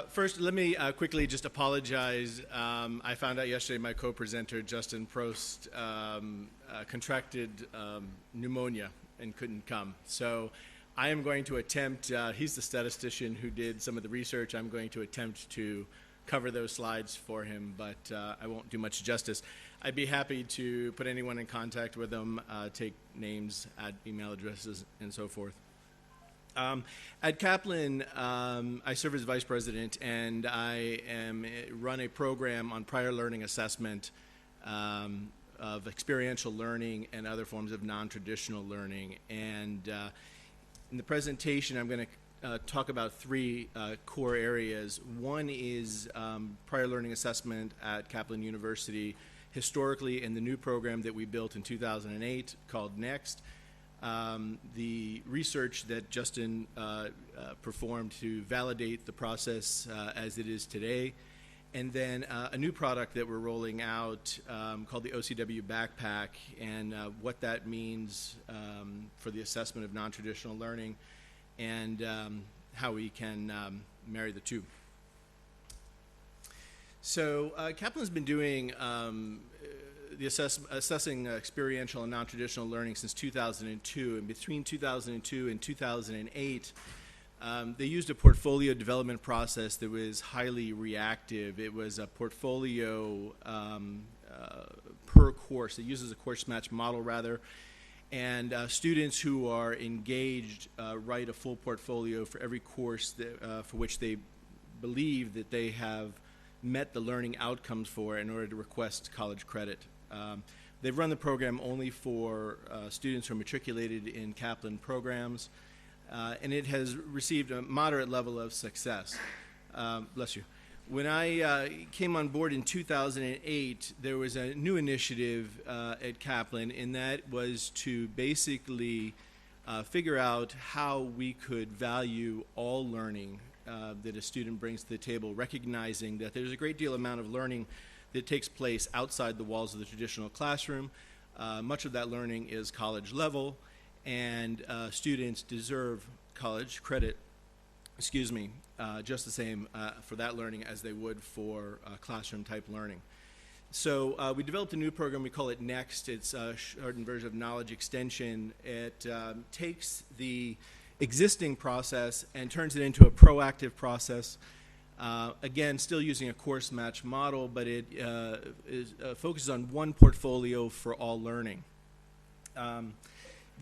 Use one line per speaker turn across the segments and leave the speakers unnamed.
First, let me quickly just apologize. I found out yesterday my co-presenter, Justin Prost, contracted pneumonia and couldn't come. So I am going to attempt, he's the statistician who did some of the research. I'm going to attempt to cover those slides for him, but I won't do much justice. I'd be happy to put anyone in contact with them, take names, add email addresses, and so forth. At Kaplan, I serve as vice president, and I run a program on prior learning assessment of experiential learning and other forms of non-traditional learning. And in the presentation, I'm going to talk about three core areas. One is prior learning assessment at Kaplan University, historically in the new program that we built in 2008 called NEXT. The research that Justin performed to validate the process as it is today, and then a new product that we're rolling out called the OCW Backpack, and what that means for the assessment of non-traditional learning, and how we can marry the two. So Kaplan's been doing assessing experiential and non-traditional learning since 2002, and between 2002 and 2008, they used a portfolio development process that was highly reactive. It was a portfolio per course. It uses a course match model rather, and students who are engaged write a full portfolio for every course that, for which they believe that they have met the learning outcomes for in order to request college credit. They've run the program only for students who are matriculated in Kaplan programs, and it has received a moderate level of success. Bless you. When I came on board in 2008, there was a new initiative at Kaplan, and that was to basically figure out how we could value all learning that a student brings to the table, recognizing that there's a great deal amount of learning that takes place outside the walls of the traditional classroom. Much of that learning is college level, and students deserve college credit, just the same for that learning as they would for classroom type learning. So we developed a new program, we call it NEXT. It's a shortened version of knowledge extension. It takes the existing process and turns it into a proactive process. Again, still using a course match model, but it focuses on one portfolio for all learning.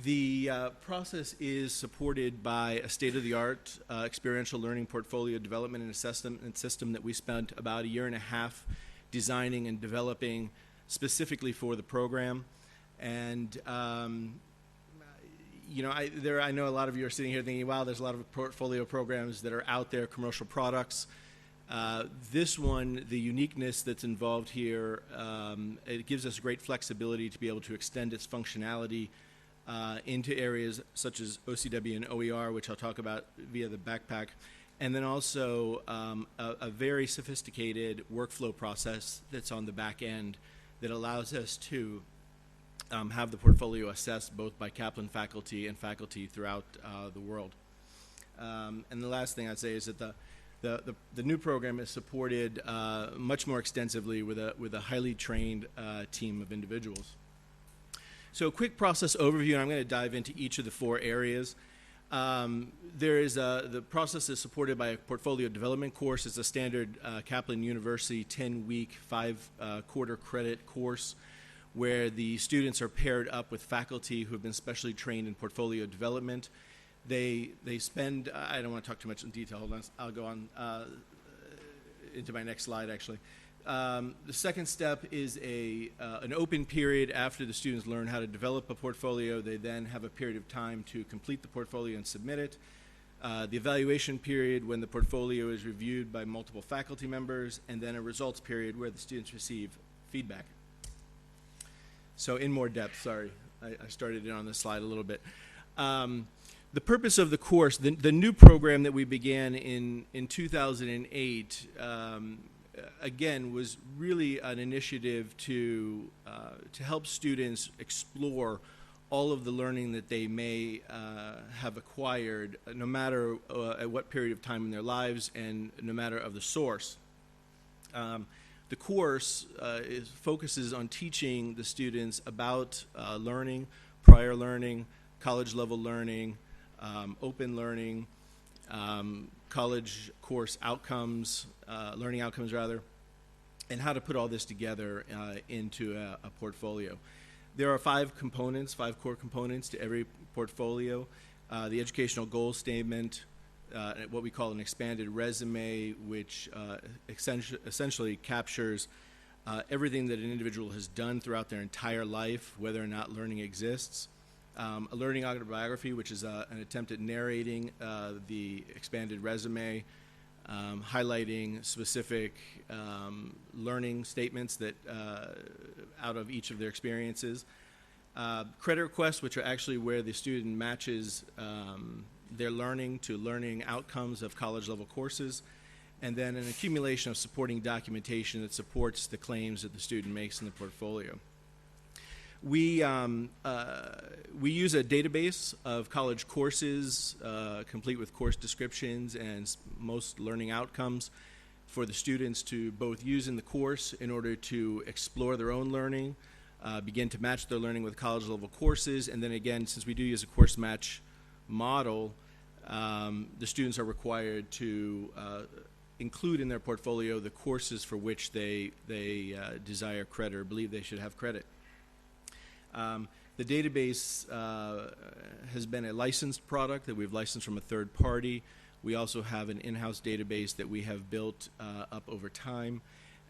The process is supported by a state-of-the-art experiential learning portfolio development and assessment system that we spent about a year and a half designing and developing specifically for the program. And you know, I know a lot of you are sitting here thinking, wow, there's a lot of portfolio programs that are out there, commercial products. This one, the uniqueness that's involved here, it gives us great flexibility to be able to extend its functionality into areas such as OCW and OER, which I'll talk about via the backpack, and then also a very sophisticated workflow process that's on the back end that allows us to have the portfolio assessed both by Kaplan faculty and faculty throughout the world. And the last thing I'd say is that the new program is supported much more extensively with a highly trained team of individuals. So a quick process overview, and I'm going to dive into each of the four areas. The process is supported by a portfolio development course. It's a standard Kaplan University 10-week, 5-quarter credit course where the students are paired up with faculty who have been specially trained in portfolio development. They spend, I don't want to talk too much in detail, hold on, I'll go on into my next slide actually. The second step is an open period after the students learn how to develop a portfolio. They then have a period of time to complete the portfolio and submit it. The evaluation period when the portfolio is reviewed by multiple faculty members, and then a results period where the students receive feedback. So in more depth, sorry, I started in on this slide a little bit. The purpose of the course, the new program that we began in 2008, again, was really an initiative to help students explore all of the learning that they may have acquired, no matter at what period of time in their lives and no matter of the source. The course focuses on teaching the students about learning, prior learning, college-level learning, open learning, college course outcomes, learning outcomes rather, and how to put all this together into a portfolio. There are 5 core components to every portfolio. The educational goal statement, what we call an expanded resume, which essentially captures everything that an individual has done throughout their entire life, whether or not learning exists. A learning autobiography, which is an attempt at narrating the expanded resume, highlighting specific learning statements that out of each of their experiences. Credit requests, which are actually where the student matches their learning to learning outcomes of college-level courses, and then an accumulation of supporting documentation that supports the claims that the student makes in the portfolio. We use a database of college courses, complete with course descriptions and most learning outcomes for the students to both use in the course in order to explore their own learning, begin to match their learning with college-level courses, and then again, since we do use a course match model, the students are required to include in their portfolio the courses for which they desire credit or believe they should have credit. The database has been a licensed product that we've licensed from a third party. We also have an in-house database that we have built up over time,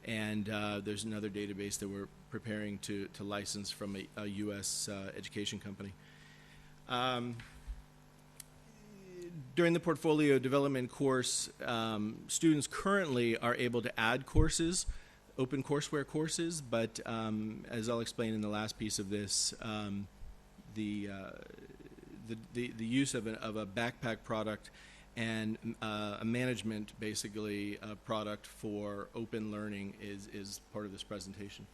and there's another database that we're preparing to license from a U.S. education company. During the portfolio development course, students currently are able to add courses, open courseware courses, but as I'll explain in the last piece of this, the use of a backpack product and a management, basically, product for open learning is part of this presentation.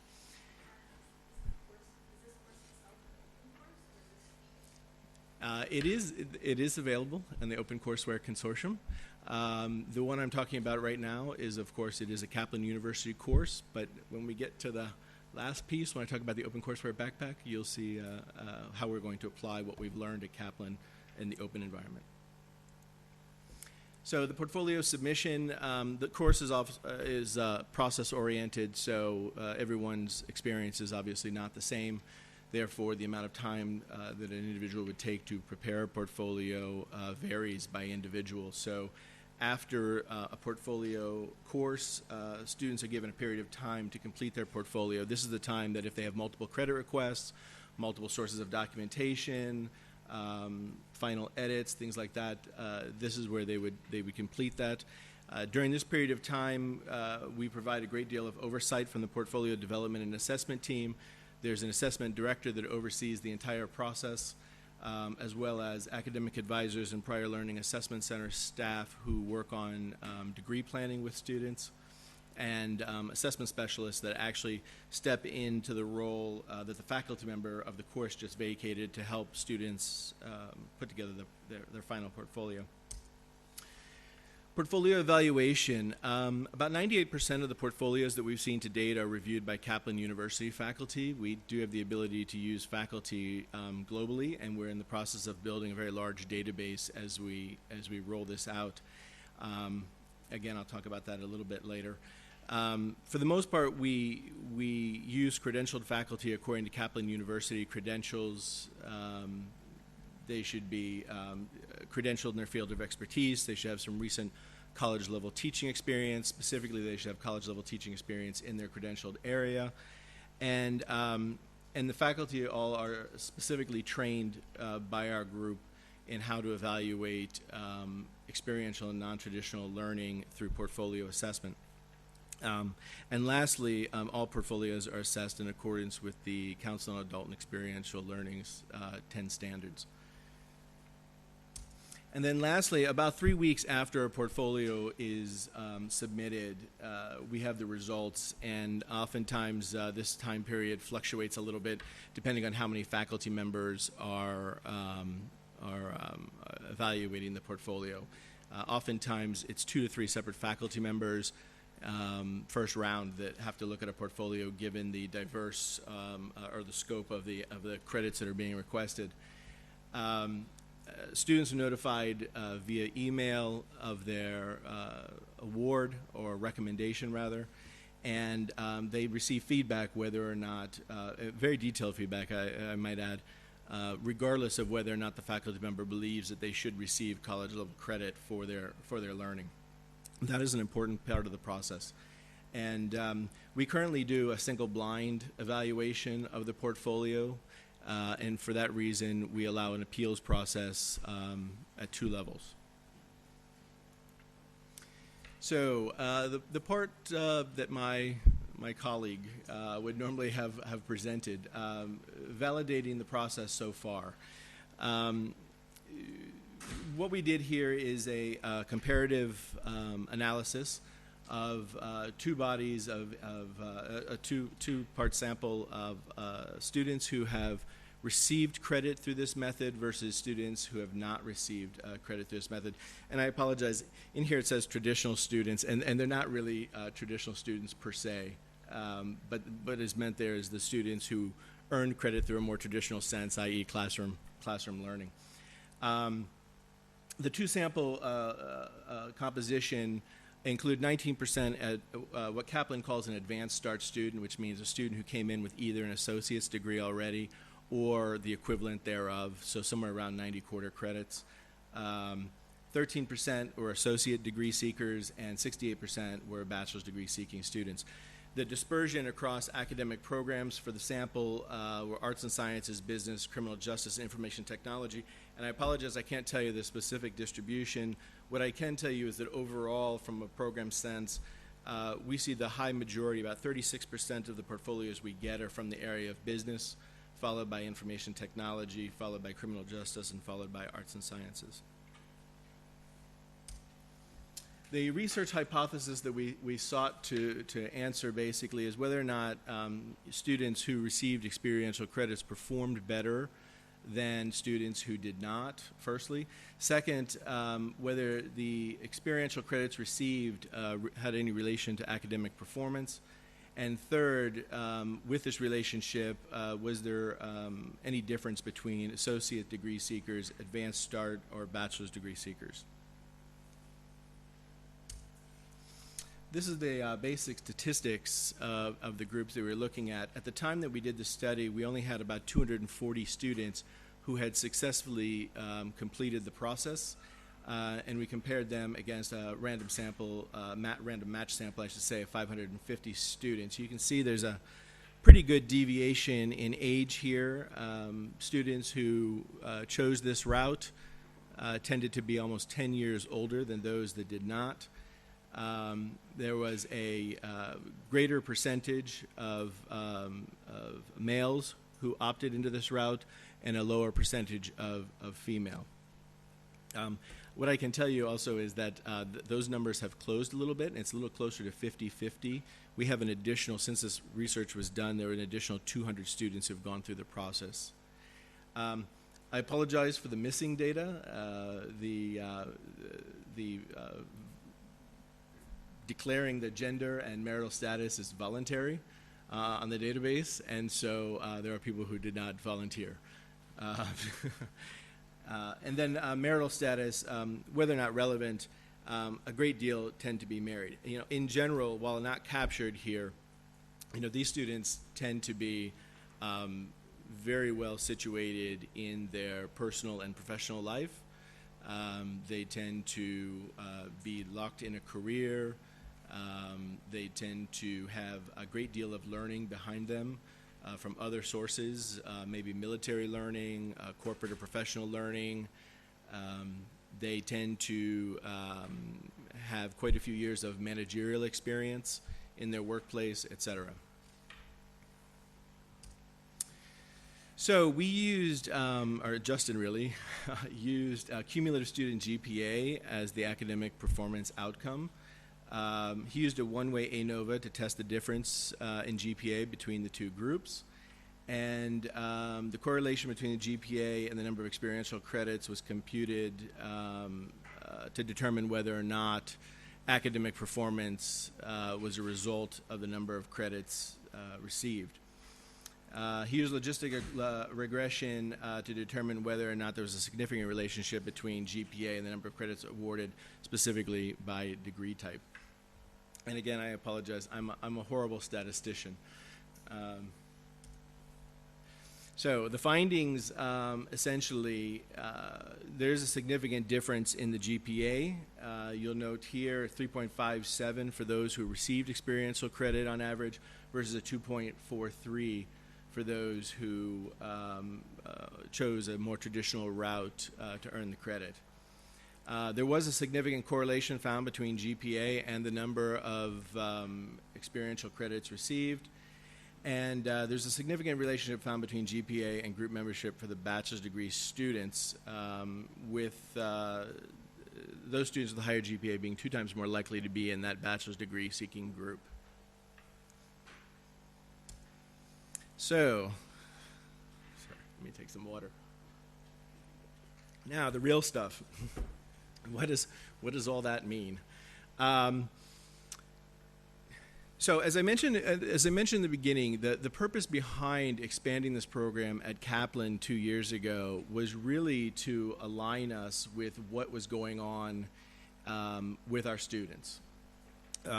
It is available in the Open Courseware Consortium. The one I'm talking about right now is, of course, it is a Kaplan University course, but when we get to the last piece, when I talk about the Open Courseware Backpack, you'll see how we're going to apply what we've learned at Kaplan in the open environment. So the portfolio submission, the course is process-oriented, so everyone's experience is obviously not the same. Therefore, the amount of time that an individual would take to prepare a portfolio varies by individual. So after a portfolio course, students are given a period of time to complete their portfolio. This is the time that if they have multiple credit requests, multiple sources of documentation, final edits, things like that, this is where they would complete that. During this period of time, we provide a great deal of oversight from the portfolio development and assessment team. There's an assessment director that oversees the entire process, as well as academic advisors and prior learning assessment center staff who work on degree planning with students, and assessment specialists that actually step into the role that the faculty member of the course just vacated to help students put together their final portfolio. Portfolio evaluation. About 98% of the portfolios that we've seen to date are reviewed by Kaplan University faculty. We do have the ability to use faculty globally, and we're in the process of building a very large database as we roll this out. Again, I'll talk about that a little bit later. For the most part, we use credentialed faculty according to Kaplan University credentials. They should be credentialed in their field of expertise. They should have some recent college-level teaching experience. Specifically, they should have college-level teaching experience in their credentialed area. And the faculty all are specifically trained by our group in how to evaluate experiential and non-traditional learning through portfolio assessment. And lastly, all portfolios are assessed in accordance with the Council on Adult and Experiential Learning's 10 standards. And then lastly, about 3 weeks after a portfolio is submitted, we have the results, and oftentimes this time period fluctuates a little bit depending on how many faculty members are evaluating the portfolio. Oftentimes it's 2 to 3 separate faculty members first round that have to look at a portfolio given the diverse or the scope of the credits that are being requested. Students are notified via email of their award or recommendation rather, and they receive feedback whether or not, very detailed feedback I might add, regardless of whether or not the faculty member believes that they should receive college level credit for their learning. That is an important part of the process. And we currently do a single blind evaluation of the portfolio. And for that reason, we allow an appeals process at 2 levels. So the part that my colleague would normally have presented, validating the process so far. What we did here is a comparative analysis of 2 bodies of a two-part sample of students who have received credit through this method versus students who have not received credit through this method. And I apologize, in here it says traditional students, and they're not really traditional students per se, but is meant there is the students who earned credit through a more traditional sense, i.e. classroom learning. The 2 sample composition include 19% at what Kaplan calls an advanced start student, which means a student who came in with either an associate's degree already or the equivalent thereof, so somewhere around 90 quarter credits. 13% were associate degree seekers, and 68% were bachelor's degree seeking students. The dispersion across academic programs for the sample were arts and sciences, business, criminal justice, and information technology. And I apologize, I can't tell you the specific distribution. What I can tell you is that overall, from a program sense, we see the high majority, about 36% of the portfolios we get are from the area of business, followed by information technology, followed by criminal justice, and followed by arts and sciences. The research hypothesis that we sought to answer basically is whether or not students who received experiential credits performed better than students who did not, firstly. Second, whether the experiential credits received had any relation to academic performance. And third, with this relationship, was there any difference between associate degree seekers, advanced start, or bachelor's degree seekers? This is the basic statistics of the groups that we were looking at. At the time that we did the study, we only had about 240 students who had successfully completed the process, and we compared them against a random sample, random match sample, I should say, of 550 students. You can see there's a pretty good deviation in age here. Students who chose this route tended to be almost 10 years older than those that did not. There was a greater percentage of males who opted into this route and a lower percentage of female. What I can tell you also is that those numbers have closed a little bit, and it's a little closer to 50-50. We have an additional, since this research was done, there were an additional 200 students who have gone through the process. I apologize for the missing data. Declaring the gender and marital status is voluntary on the database, and so there are people who did not volunteer. And then marital status, whether or not relevant, a great deal tend to be married. You know, in general, while not captured here, you know, these students tend to be very well situated in their personal and professional life. They tend to be locked in a career. They tend to have a great deal of learning behind them from other sources, maybe military learning, corporate or professional learning. They tend to have quite a few years of managerial experience in their workplace, etc. So we used, or Justin really, used cumulative student GPA as the academic performance outcome. He used a one-way ANOVA to test the difference in GPA between the two groups. And the correlation between the GPA and the number of experiential credits was computed to determine whether or not academic performance was a result of the number of credits received. He used logistic regression to determine whether or not there was a significant relationship between GPA and the number of credits awarded, specifically by degree type. And again, I apologize, I'm a horrible statistician. So the findings, essentially, there's a significant difference in the GPA. You'll note here 3.57 for those who received experiential credit on average versus a 2.43 for those who chose a more traditional route to earn the credit. There was a significant correlation found between GPA and the number of experiential credits received. And there's a significant relationship found between GPA and group membership for the bachelor's degree students, with those students with a higher GPA being 2 times more likely to be in that bachelor's degree seeking group. So, sorry, let me take some water. Now, the real stuff. What does all that mean? So as I mentioned in the beginning, the purpose behind expanding this program at Kaplan 2 years ago was really to align us with what was going on with our students.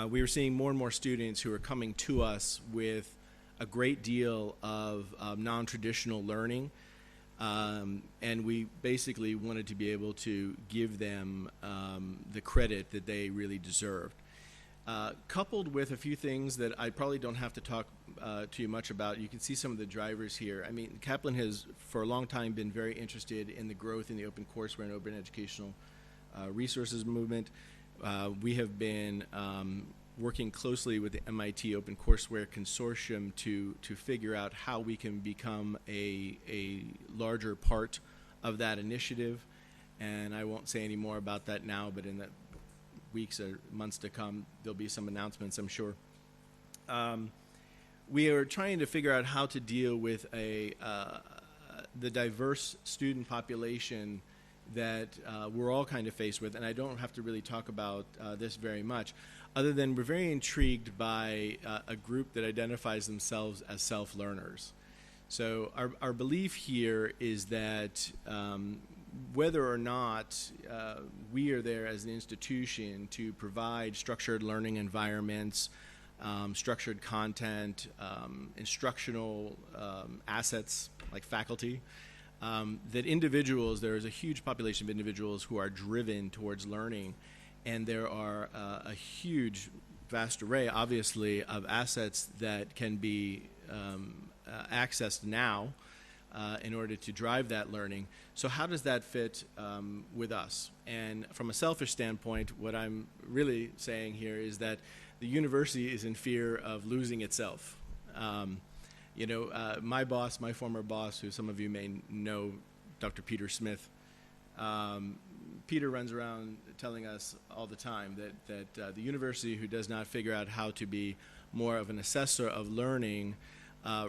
We were seeing more and more students who were coming to us with a great deal of non-traditional learning, and we basically wanted to be able to give them the credit that they really deserved. Coupled with a few things that I probably don't have to talk to you much about. You can see some of the drivers here. I mean, Kaplan has for a long time been very interested in the growth in the open courseware and open educational resources movement. We have been working closely with the MIT Open Courseware Consortium to figure out how we can become a larger part of that initiative. And I won't say any more about that now, but in the weeks or months to come, there'll be some announcements, I'm sure. We are trying to figure out how to deal with the diverse student population that we're all kind of faced with, and I don't have to really talk about this very much, other than we're very intrigued by a group that identifies themselves as self-learners. So our belief here is that whether or not we are there as an institution to provide structured learning environments, structured content, instructional assets like faculty, that individuals, there is a huge population of individuals who are driven towards learning, and there are a huge, vast array, obviously, of assets that can be accessed now in order to drive that learning. So how does that fit with us? And from a selfish standpoint, what I'm really saying here is that the university is in fear of losing itself. My boss, my former boss, who some of you may know, Dr. Peter Smith, Peter runs around telling us all the time that the university who does not figure out how to be more of an assessor of learning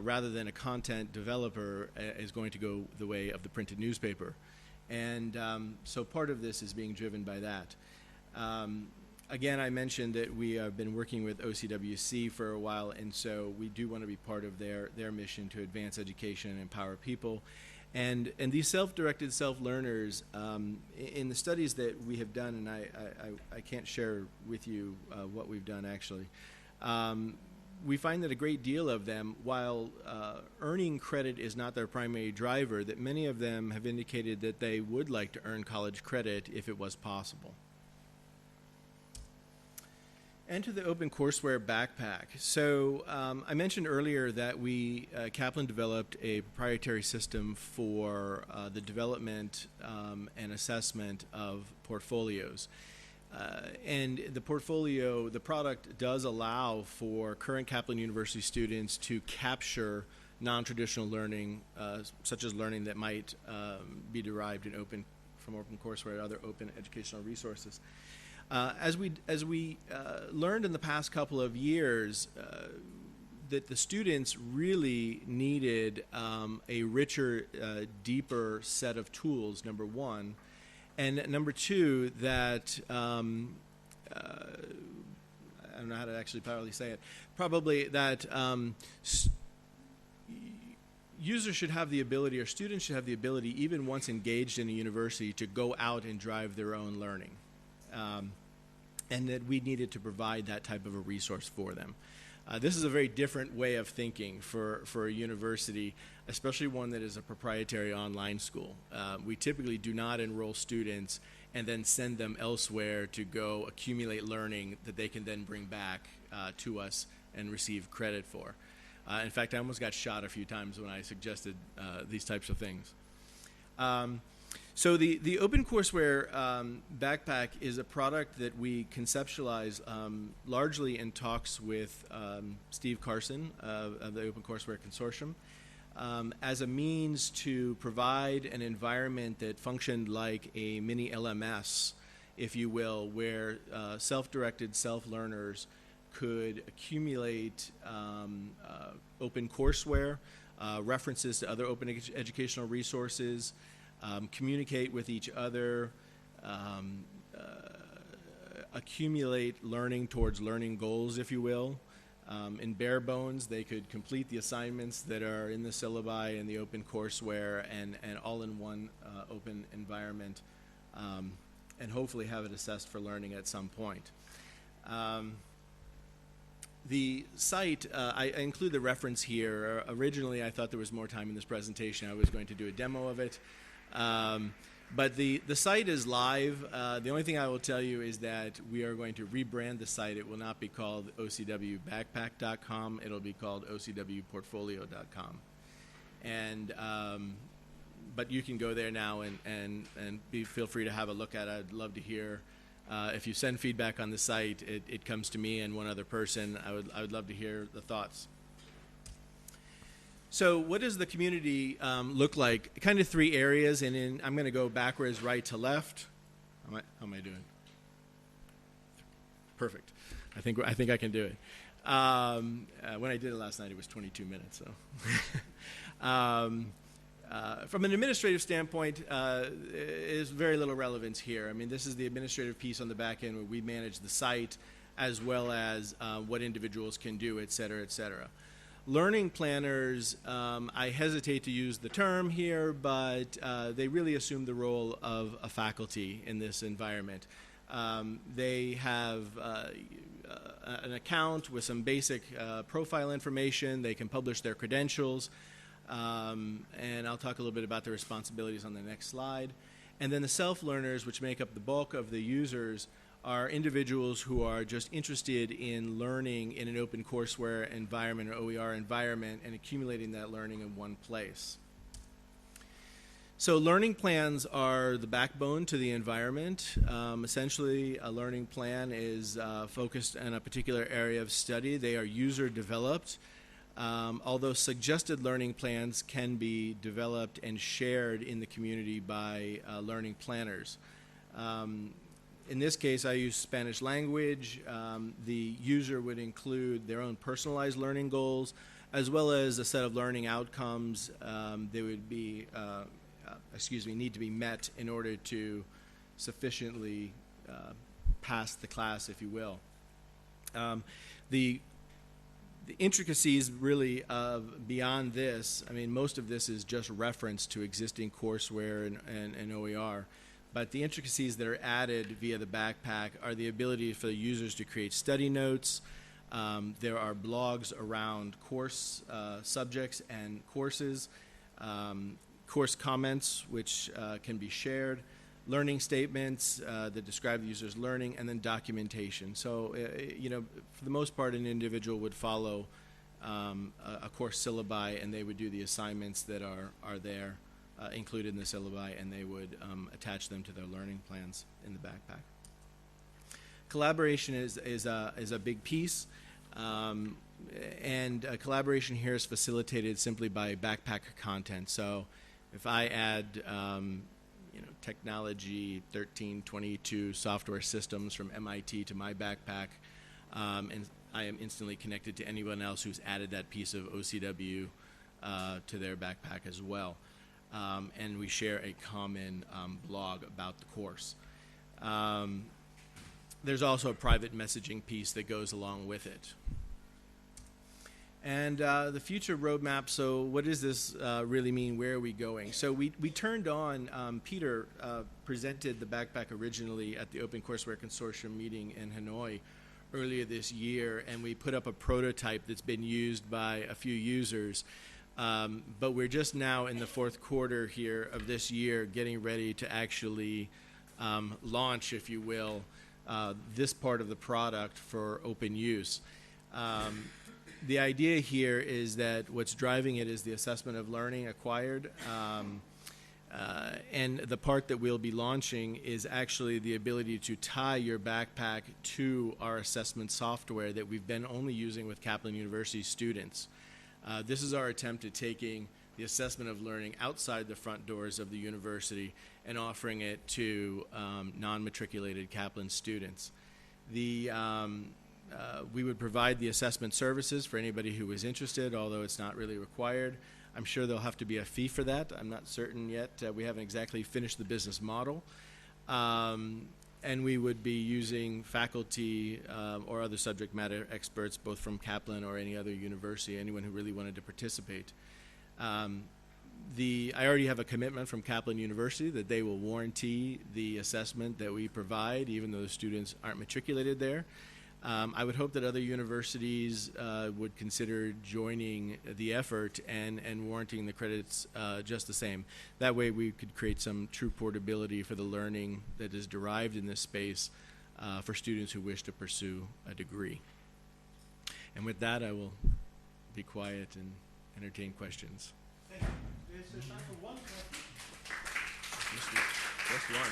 rather than a content developer is going to go the way of the printed newspaper. And so part of this is being driven by that. Again, I mentioned that we have been working with OCWC for a while, and so we do want to be part of their mission to advance education and empower people. And these self-directed self-learners, in the studies that we have done, and I can't share with you what we've done actually, we find that a great deal of them, while earning credit is not their primary driver, that many of them have indicated that they would like to earn college credit if it was possible. Enter the Open Courseware Backpack. So I mentioned earlier that Kaplan developed a proprietary system for the development and assessment of portfolios. And the product does allow for current Kaplan University students to capture non-traditional learning, such as learning that might be derived from OpenCourseware and other open educational resources. As we learned in the past couple of years, that the students really needed a richer, deeper set of tools, number one, and number two, that I don't know how to actually probably say it, probably that users should have the ability, or students should have the ability, even once engaged in a university, to go out and drive their own learning. And that we needed to provide that type of a resource for them. This is a very different way of thinking for a university, especially one that is a proprietary online school. We typically do not enroll students and then send them elsewhere to go accumulate learning that they can then bring back to us and receive credit for. In fact, I almost got shot a few times when I suggested these types of things. So the OpenCourseware backpack is a product that we conceptualize largely in talks with Steve Carson of the OpenCourseware Consortium as a means to provide an environment that functioned like a mini LMS, if you will, where self-directed self-learners could accumulate OpenCourseware, references to other open educational resources, communicate with each other, accumulate learning towards learning goals, if you will. In bare bones, they could complete the assignments that are in the syllabi and the OpenCourseware and all in one open environment, and hopefully have it assessed for learning at some point. The site, I include the reference here. Originally, I thought there was more time in this presentation. I was going to do a demo of it. But the site is live. The only thing I will tell you is that we are going to rebrand the site. It will not be called ocwbackpack.com. It'll be called ocwportfolio.com. And but you can go there now and feel free to have a look at it. I'd love to hear. If you send feedback on the site, it comes to me and one other person. I would love to hear the thoughts. So what does the community look like? Kind of three areas, and I'm going to go backwards, right to left. How am I doing? Perfect. I think I can do it. When I did it last night, it was 22 minutes. So, from an administrative standpoint, there's very little relevance here. I mean, this is the administrative piece on the back end where we manage the site, as well as what individuals can do, et cetera, et cetera. Learning planners, I hesitate to use the term here, but they really assume the role of a faculty in this environment. They have an account with some basic profile information. They can publish their credentials, and I'll talk a little bit about their responsibilities on the next slide. And then the self-learners, which make up the bulk of the users, are individuals who are just interested in learning in an OpenCourseware environment or OER environment and accumulating that learning in one place. So learning plans are the backbone to the environment. Essentially, a learning plan is focused on a particular area of study. They are user developed, although suggested learning plans can be developed and shared in the community by learning planners. In this case, I use Spanish language. The user would include their own personalized learning goals, as well as a set of learning outcomes they would be, need to be met in order to sufficiently pass the class, if you will. The intricacies really of beyond this, I mean, most of this is just reference to existing courseware and OER. But the intricacies that are added via the backpack are the ability for the users to create study notes. There are blogs around course subjects and courses, course comments, which can be shared, learning statements that describe the user's learning, and then documentation. So, for the most part, an individual would follow a course syllabi, and they would do the assignments that are there. Included in the syllabi, and they would attach them to their learning plans in the backpack. Collaboration is a big piece. and collaboration here is facilitated simply by backpack content. So if I add technology 1322 software systems from MIT to my backpack, and I am instantly connected to anyone else who's added that piece of OCW to their backpack as well. And we share a common blog about the course. There's also a private messaging piece that goes along with it. And the future roadmap, so what does this really mean? Where are we going? So we turned on, Peter presented the backpack originally at the Open Courseware Consortium meeting in Hanoi earlier this year, and we put up a prototype that's been used by a few users. But we're just now in the fourth quarter here of this year getting ready to actually launch, if you will, this part of the product for open use. The idea here is that what's driving it is the assessment of learning acquired, and the part that we'll be launching is actually the ability to tie your backpack to our assessment software that we've been only using with Kaplan University students. This is our attempt at taking the assessment of learning outside the front doors of the university and offering it to non-matriculated Kaplan students. We would provide the assessment services for anybody who was interested, although it's not really required. I'm sure there'll have to be a fee for that. I'm not certain yet. We haven't exactly finished the business model. And we would be using faculty or other subject matter experts, both from Kaplan or any other university, anyone who really wanted to participate. I already have a commitment from Kaplan University that they will warranty the assessment that we provide, even though the students aren't matriculated there. I would hope that other universities would consider joining the effort and warranting the credits just the same. That way we could create some true portability for the learning that is derived in this space for students who wish to pursue a degree. And with that, I will be quiet and entertain questions.
Thank you. There's time for one question.
Just one.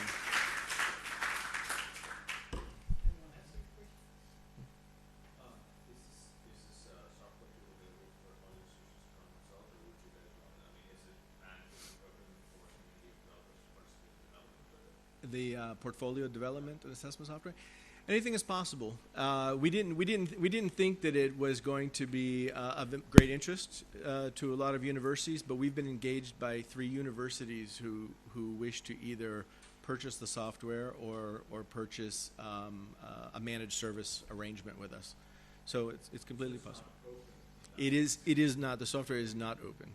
The portfolio development and assessment software, anything is possible. We didn't think that it was going to be of great interest to a lot of universities, but we've been engaged by 3 universities who wish to either purchase the software or purchase a managed service arrangement with us. So it's completely possible. It is not. The software is not open.